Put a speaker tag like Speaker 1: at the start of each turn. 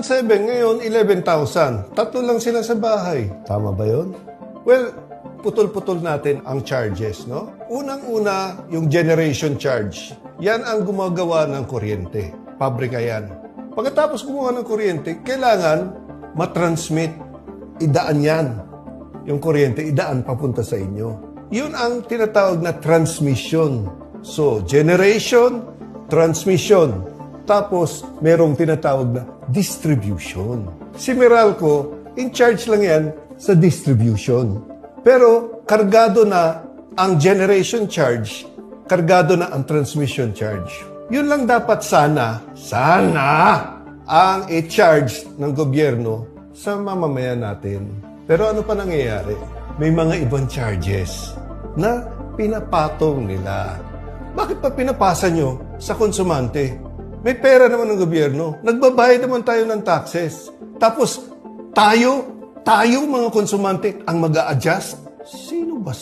Speaker 1: 7 ngayon, 11,000. Tatlo lang sila sa bahay. Tama ba yun? Well, putol-putol natin ang charges, no? Unang-una, yung generation charge. Yan ang gumagawa ng kuryente. Pabrika yan. Pagkatapos gumawa ng kuryente, kailangan matransmit. Idaan yan. Yung kuryente, idaan papunta sa inyo. Yun ang tinatawag na transmission. So, generation, transmission. Tapos, merong tinatawag na distribution. Si Meralco, in charge lang yan sa distribution. Pero, kargado na ang generation charge, kargado na ang transmission charge. Yun lang dapat sana ang i-charge ng gobyerno sa mamamayan natin. Pero ano pa nangyayari? May mga ibang charges na pinapatong nila. Bakit pa pinapasa nyo sa konsumante? May pera naman ng gobyerno. Nagbabayad naman tayo ng taxes. Tapos, tayo mga konsumante ang mag-a-adjust? Sino ba